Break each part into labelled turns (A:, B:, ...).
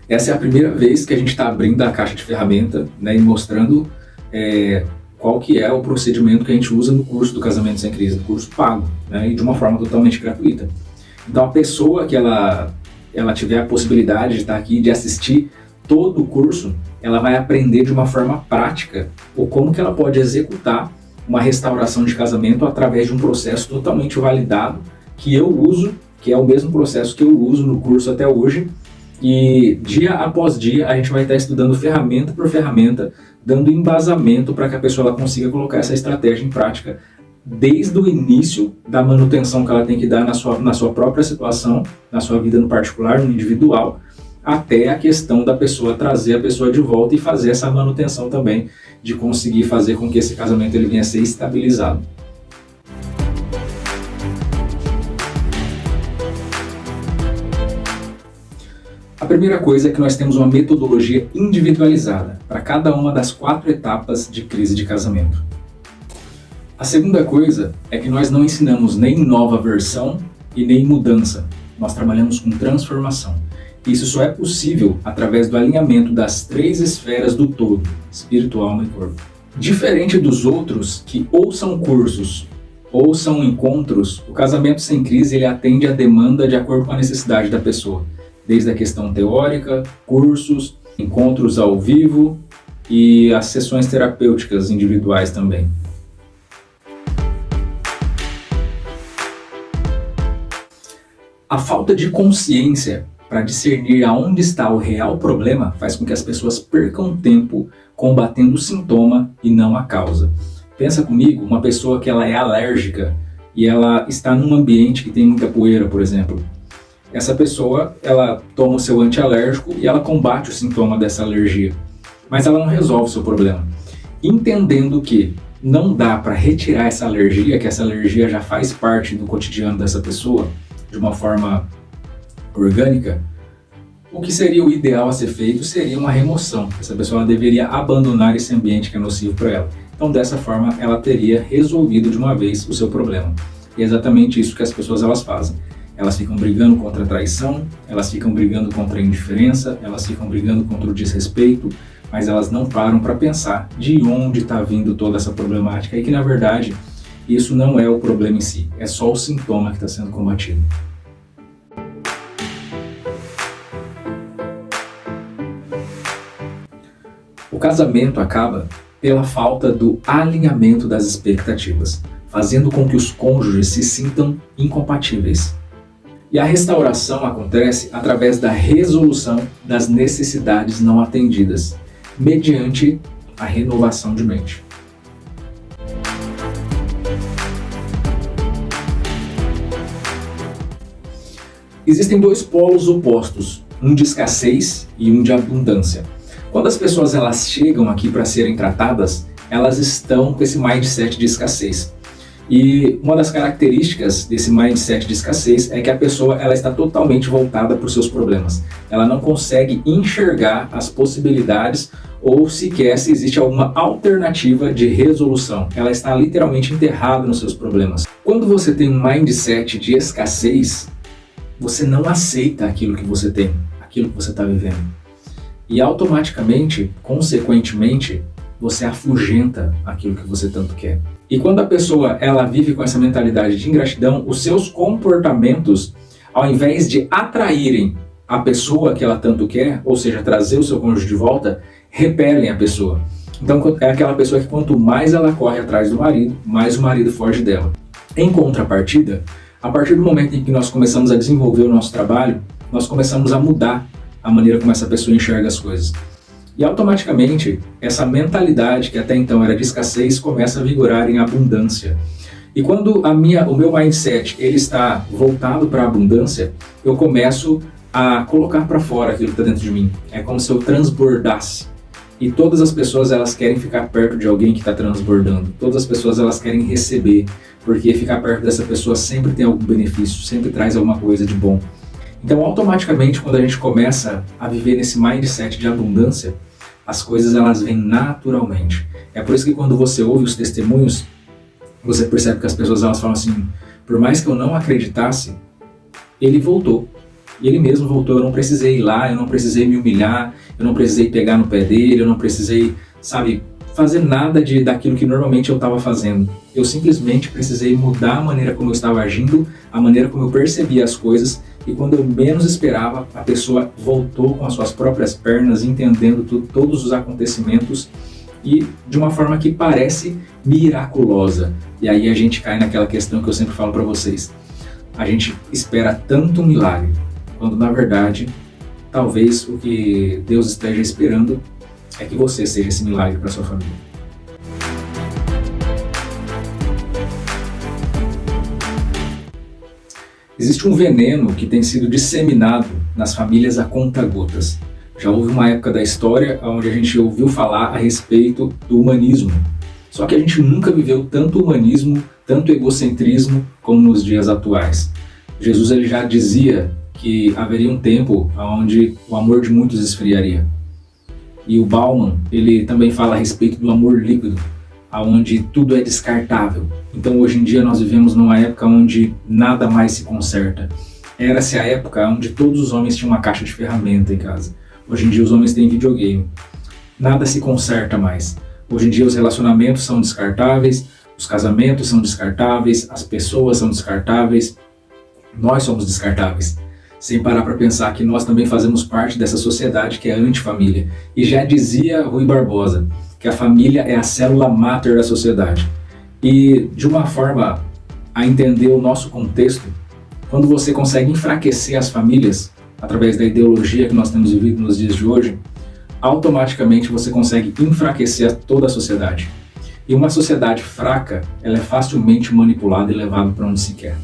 A: Essa é a primeira vez que a gente está abrindo a caixa de ferramenta, né, e mostrando qual que é o procedimento que a gente usa no curso do Casamento Sem Crise, no curso pago, né, e de uma forma totalmente gratuita. Então a pessoa que ela tiver a possibilidade de estar aqui, de assistir todo o curso, ela vai aprender de uma forma prática o como que ela pode executar uma restauração de casamento através de um processo totalmente validado que eu uso, que é o mesmo processo que eu uso no curso até hoje. E dia após dia a gente vai estar estudando ferramenta por ferramenta, dando embasamento para que a pessoa ela consiga colocar essa estratégia em prática desde o início da manutenção que ela tem que dar na sua própria situação, na sua vida no particular, no individual, até a questão da pessoa trazer a pessoa de volta e fazer essa manutenção também, de conseguir fazer com que esse casamento ele venha a ser estabilizado. A primeira coisa é que nós temos uma metodologia individualizada para cada uma das 4 etapas de crise de casamento. A segunda coisa é que nós não ensinamos nem nova versão e nem mudança. Nós trabalhamos com transformação. Isso só é possível através do alinhamento das 3 esferas do todo, espírito, alma e corpo. Diferente dos outros que ou são cursos ou são encontros, o Casamento Sem Crise ele atende a demanda de acordo com a necessidade da pessoa. Desde a questão teórica, cursos, encontros ao vivo e as sessões terapêuticas individuais também. A falta de consciência para discernir aonde está o real problema faz com que as pessoas percam tempo combatendo o sintoma e não a causa. Pensa comigo, uma pessoa que ela é alérgica e ela está num ambiente que tem muita poeira, por exemplo. Essa pessoa, ela toma o seu antialérgico e ela combate o sintoma dessa alergia, mas ela não resolve o seu problema. Entendendo que não dá para retirar essa alergia, que essa alergia já faz parte do cotidiano dessa pessoa, de uma forma orgânica, o que seria o ideal a ser feito seria uma remoção. Essa pessoa ela deveria abandonar esse ambiente que é nocivo para ela. Então, dessa forma, ela teria resolvido de uma vez o seu problema. E é exatamente isso que as pessoas elas fazem. Elas ficam brigando contra a traição, elas ficam brigando contra a indiferença, elas ficam brigando contra o desrespeito, mas elas não param para pensar de onde está vindo toda essa problemática e que, na verdade, isso não é o problema em si, é só o sintoma que está sendo combatido. O casamento acaba pela falta do alinhamento das expectativas, fazendo com que os cônjuges se sintam incompatíveis. E a restauração acontece através da resolução das necessidades não atendidas, mediante a renovação de mente. Existem 2 polos opostos, um de escassez e um de abundância. Quando as pessoas elas chegam aqui para serem tratadas, elas estão com esse mindset de escassez. E uma das características desse mindset de escassez é que a pessoa ela está totalmente voltada para os seus problemas. Ela não consegue enxergar as possibilidades ou sequer se existe alguma alternativa de resolução. Ela está literalmente enterrada nos seus problemas. Quando você tem um mindset de escassez, você não aceita aquilo que você tem, aquilo que você está vivendo. E automaticamente, consequentemente, você afugenta aquilo que você tanto quer. E quando a pessoa ela vive com essa mentalidade de ingratidão, os seus comportamentos, ao invés de atraírem a pessoa que ela tanto quer, ou seja, trazer o seu cônjuge de volta, repelem a pessoa. Então é aquela pessoa que quanto mais ela corre atrás do marido, mais o marido foge dela. Em contrapartida, a partir do momento em que nós começamos a desenvolver o nosso trabalho, nós começamos a mudar a maneira como essa pessoa enxerga as coisas. E automaticamente, essa mentalidade que até então era de escassez começa a vigorar em abundância. E quando o meu mindset ele está voltado para a abundância, eu começo a colocar para fora aquilo que está dentro de mim. É como se eu transbordasse. E todas as pessoas elas querem ficar perto de alguém que está transbordando. Todas as pessoas elas querem receber, porque ficar perto dessa pessoa sempre tem algum benefício, sempre traz alguma coisa de bom. Então, automaticamente, quando a gente começa a viver nesse mindset de abundância, as coisas elas vêm naturalmente. É por isso que quando você ouve os testemunhos, você percebe que as pessoas elas falam assim, por mais que eu não acreditasse, ele voltou. E ele mesmo voltou, eu não precisei ir lá, eu não precisei me humilhar, eu não precisei pegar no pé dele, eu não precisei, sabe, fazer nada daquilo que normalmente eu estava fazendo. Eu simplesmente precisei mudar a maneira como eu estava agindo, a maneira como eu percebia as coisas, e quando eu menos esperava, a pessoa voltou com as suas próprias pernas, entendendo todos os acontecimentos, e de uma forma que parece miraculosa. E aí a gente cai naquela questão que eu sempre falo para vocês. A gente espera tanto um milagre, quando na verdade, talvez o que Deus esteja esperando é que você seja esse milagre para sua família. Existe um veneno que tem sido disseminado nas famílias a conta-gotas. Já houve uma época da história onde a gente ouviu falar a respeito do humanismo. Só que a gente nunca viveu tanto humanismo, tanto egocentrismo como nos dias atuais. Jesus ele já dizia que haveria um tempo onde o amor de muitos esfriaria. E o Bauman, ele também fala a respeito do amor líquido, onde tudo é descartável. Então hoje em dia nós vivemos numa época onde nada mais se conserta. Era-se a época onde todos os homens tinham uma caixa de ferramenta em casa. Hoje em dia os homens têm videogame. Nada se conserta mais. Hoje em dia os relacionamentos são descartáveis, os casamentos são descartáveis, as pessoas são descartáveis, nós somos descartáveis. Sem parar para pensar que nós também fazemos parte dessa sociedade que é antifamília. E já dizia Rui Barbosa, que a família é a célula máter da sociedade. E de uma forma a entender o nosso contexto, quando você consegue enfraquecer as famílias, através da ideologia que nós temos vivido nos dias de hoje, automaticamente você consegue enfraquecer toda a sociedade. E uma sociedade fraca, ela é facilmente manipulada e levada para onde se quer.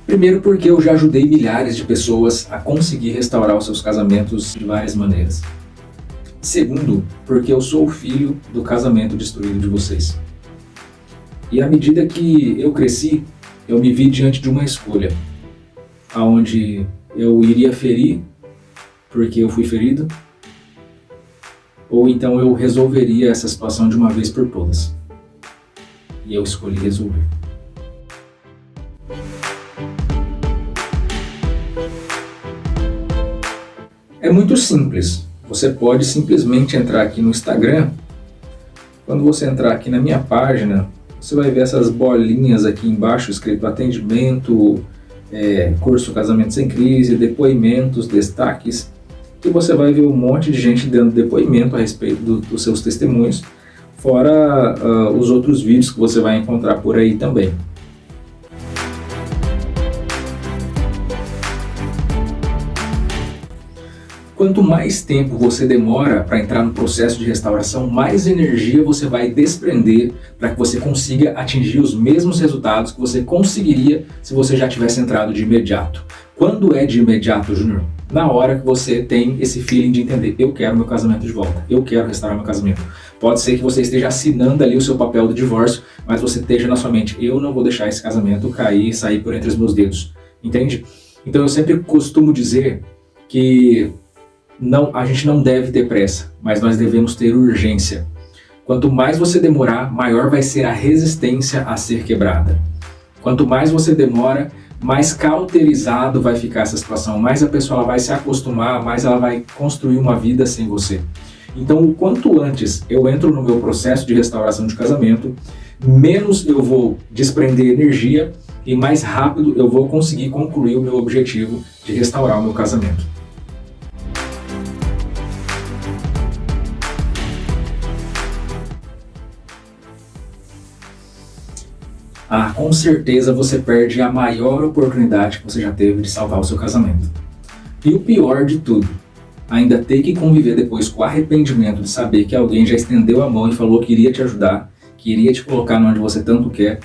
A: Primeiro porque eu já ajudei milhares de pessoas a conseguir restaurar os seus casamentos de várias maneiras. Segundo, porque eu sou o filho do casamento destruído de vocês. E à medida que eu cresci, eu me vi diante de uma escolha, onde eu iria ferir porque eu fui ferido, ou então eu resolveria essa situação de uma vez por todas. E eu escolhi resolver. É muito simples. Você pode simplesmente entrar aqui no Instagram. Quando você entrar aqui na minha página, você vai ver essas bolinhas aqui embaixo escrito atendimento, curso Casamento Sem Crise, depoimentos, destaques, que você vai ver um monte de gente dando depoimento a respeito dos seus testemunhos, fora os outros vídeos que você vai encontrar por aí também. Quanto mais tempo você demora para entrar no processo de restauração, mais energia você vai desprender para que você consiga atingir os mesmos resultados que você conseguiria se você já tivesse entrado de imediato. Quando é de imediato, Júnior? Na hora que você tem esse feeling de entender, eu quero meu casamento de volta, eu quero restaurar meu casamento. Pode ser que você esteja assinando ali o seu papel do divórcio, mas você esteja na sua mente, eu não vou deixar esse casamento cair e sair por entre os meus dedos. Entende? Então eu sempre costumo dizer que a gente não deve ter pressa, mas nós devemos ter urgência. Quanto mais você demorar, maior vai ser a resistência a ser quebrada. Quanto mais você demora, mais cauterizado vai ficar essa situação, mais a pessoa vai se acostumar, mais ela vai construir uma vida sem você. Então, o quanto antes eu entro no meu processo de restauração de casamento, menos eu vou desprender energia e mais rápido eu vou conseguir concluir o meu objetivo de restaurar o meu casamento. Com certeza você perde a maior oportunidade que você já teve de salvar o seu casamento. E o pior de tudo, ainda ter que conviver depois com o arrependimento de saber que alguém já estendeu a mão e falou que iria te ajudar, que iria te colocar onde você tanto quer,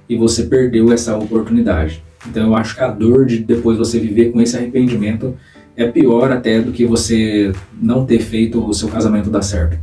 A: e você perdeu essa oportunidade. Então eu acho que a dor de depois você viver com esse arrependimento é pior até do que você não ter feito o seu casamento dar certo.